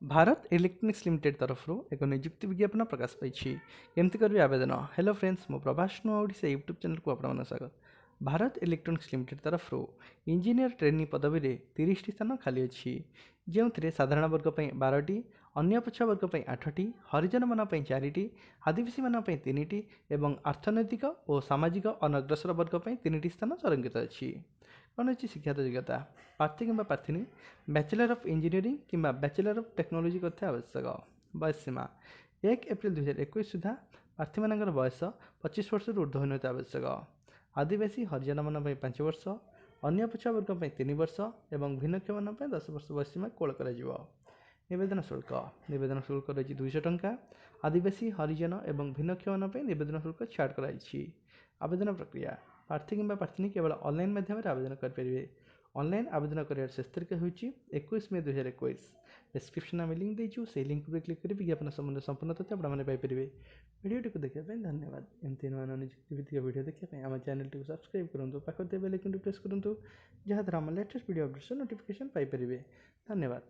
Bharat electronics limited तरफ एक नियुक्ति विज्ञापन प्रकाश पाई केमती करी आवेदन। हेलो फ्रेंड्स, मो प्रभास नु ओडिशा यूट्यूब चैनल को आपन स्वागत। भारत इलेक्ट्रोनिक्स लिमिटेड तरफ इंजीनियर ट्रेनी पदवी रे 30 टी स्थान खाली अछि, जो साधारण वर्ग पर 12 टी, अन्य पछुआ वर्ग पर 8 टी, हरिजन मान 4 टी, आदिवासी मान 3 टी एवं अर्थनैतिक और सामाजिक अनग्रसर वर्ग पर 3 टी स्थान संरक्षित अछि। कौन अच्छी शिक्षागत योग्यता प्रार्थी कि प्रार्थी बैचलर ऑफ इंजीनियरिंग कि बैचलर ऑफ टेक्नोलॉजी करते आवश्यक। बयस सीमा 1 एप्रिल 2021 सुधा प्रार्थी मान बयस 25 वर्ष ऊर्ध्व होता आवश्यक। आदिवासी हरिजन मान 5 वर्ष, अन्य पछुआ वर्ग 3 वर्ष और भिन्नक्षम मान 10 वर्ष बयस सीमा कोल कर। निवेदन शुल्क रही 200 टंका। आदिवासी हरिजन और भिन्नक्षम निवेदन शुल्क छाड़ कर। आवेदन प्रक्रिया प्रार्थी कि प्रार्थी केवल ऑनलाइन माध्यम आवेदन करेंगे। ऑनलाइन आवेदन कर शेष तारीख हूँ 21 मई 2021। डिस्क्रिप्शन में लिंक देचु, से लिंक पर क्लिक कर विज्ञापन संबंध संपूर्ण तथ्य आपरे। वीडियो को देखने धन्यवाद। एमती नुआ नियुक्ति भित्तिक वीडियो देखने आम चैनल को सब्सक्राइब करूँ, पाखर बेल आइकन प्रेस करूँ, जहाँद्वारा आम latest video updates notification Piper. धन्यवाद।